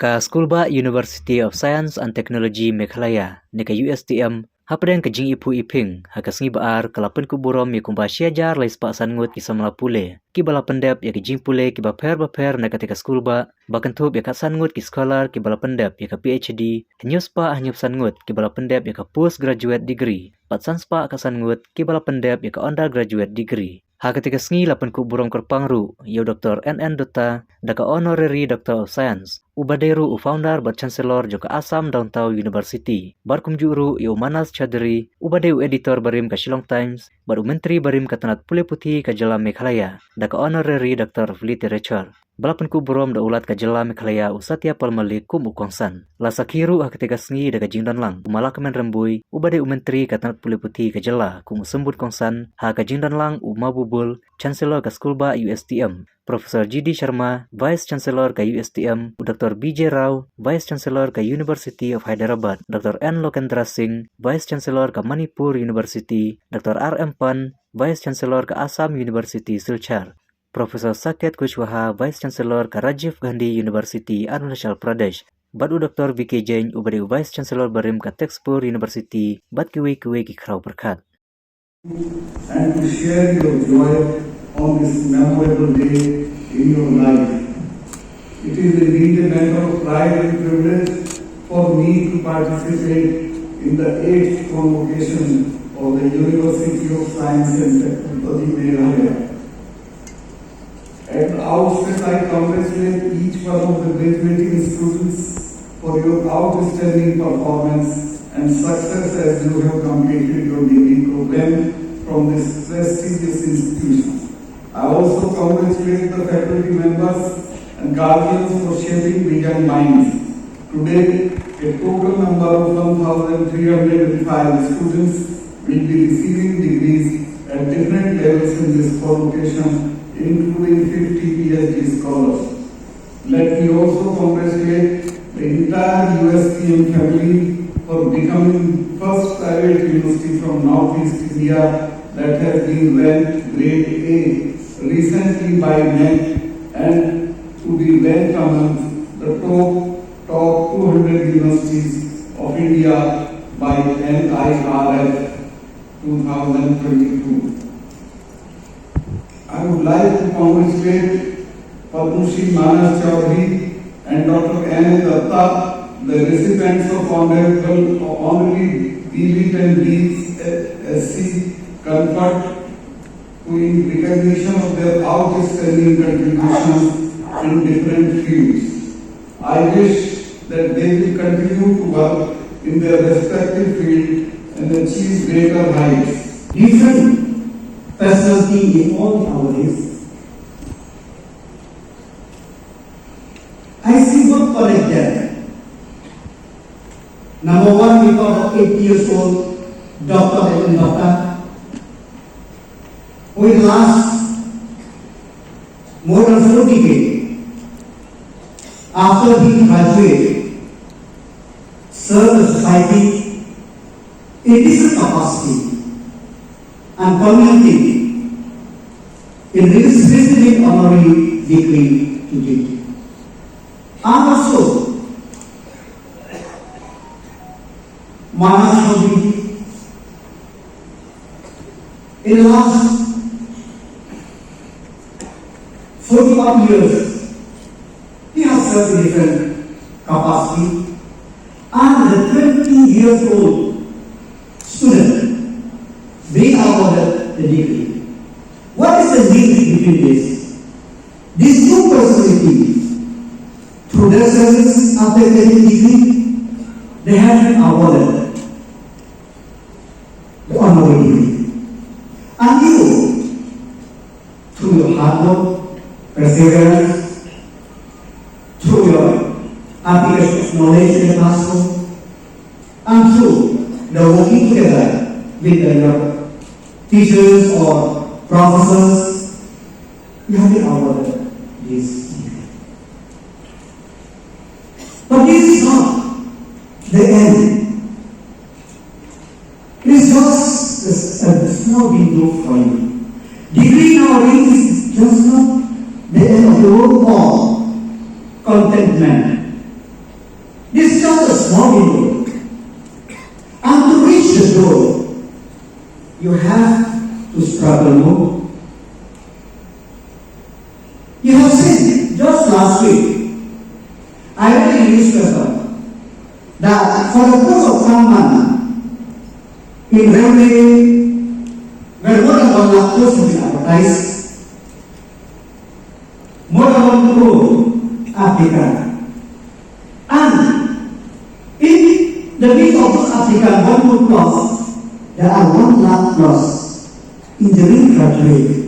Ka Skulba University of Science and Technology Meghalaya, neka USTM, hapadang kajing ipu iping, hakas ngibaar kalapan kuburom ya kumba syajar lais pa sangut kisah melapule. Ki bala pendep ya kajing pule ki baper neka teka skulba, bahkan tuh ya kat sangut ki scholar ki bala pendep ya ka PhD, hanyus pa hanyup sangut ki bala pendep ya ka postgraduate degree, pat sanspa ka sangut ki bala pendep ya ka undergraduate degree. Ha ketika sengi lapan ku burung kerpangru, yau Dr. N.N. Dutta, daka honorary Doctor of Science, ubaderu founder bat chancellor joka Assam Downtown University, bar kumjuru yau Manas Chaudhary, ubadeu editor barim ka Shillong Times, baru menteri barim ka Tanat Pule Putih ka Jela Meghalaya, daka honorary Doctor of Literature. Balapan ku burom da ulat ka Jela Meghalaya usatia palmalik kum ukongsan. Lasa kiru ha ketika sengi daga jingdan lang, umalakamen rembui, ubadeu menteri ka Tanat Pule Putih ka Jela, kum sembut kongsan, ha ka jingdan lang umabubul, Chancellor ka Skulba USTM, Profesor G.D. Sharma, Vice Chancellor ka USTM, Dr. B.J. Rao, Vice Chancellor ka University of Hyderabad, Dr. N. Lokendra Singh, Vice Chancellor ka Manipur University, Dr. R.M. Pan, Vice Chancellor ka Assam University Silchar, Profesor Saket Kushwaha, Vice Chancellor ka Rajiv Gandhi University Arunachal Pradesh, Badu Dr. V.K. Jain, ubadi Vice Chancellor barim ka Texpur University, bat kiwi ki khrau berkat. And to share your joy on this memorable day in your life. It is indeed a matter of pride and privilege for me to participate in the 8th convocation of the University of Science and Technology Meghalaya. At the outset, I congratulate each one of the graduating students for your outstanding performance and success as you have completed your degree program from this prestigious institution. I also congratulate the faculty members and guardians for shaping the young minds. Today, a total number of 1,385 students will be receiving degrees at different levels in this convocation, including 50 PhD scholars. Let me also congratulate the entire USTM family for becoming first private university from Northeast India that has been ranked grade A recently by NET and to be ranked among the top 200 universities of India by NIRF 2022. I would like to congratulate Padma Shri Manas Chaudhary and Dr. N. Dutta, the recipients of honorary D.Litt and D.Sc. conferred in recognition of their outstanding contributions in different fields. I wish that they will continue to work in their respective field and achieve greater heights. Different personality in all nowadays. I see good college there. Number one, we got 8 years old Dr. N. Dutta, who will last more than 40 years after he graduated, serve the society in different capacity and community in this specific honorary degree today. And also, Manas Chaudhary, in the last 41 years, he has served in different capacity, and the 20 years old student being awarded the degree. What is the link between this? These two personalities, through their service after getting degree, they have been awarded the honorary degree. And you, through your hard work, perseverance, through your application of knowledge in the classroom, and through the working together with your teachers or professors, you have been awarded this degree. But this is not the end. It is just a small window for you. Degree nowadays is just not the end of the world or contentment. This is just a small window. And to reach the goal, you have to struggle more. You have seen just last week, I read in the newspaper that for the course of 1 month, in railway, where more than 1 lakh posts have been advertised, more than 1 crore applicants. And in the list of those applicants, 1 crore plus, there are 1 lakh plus engineering graduates.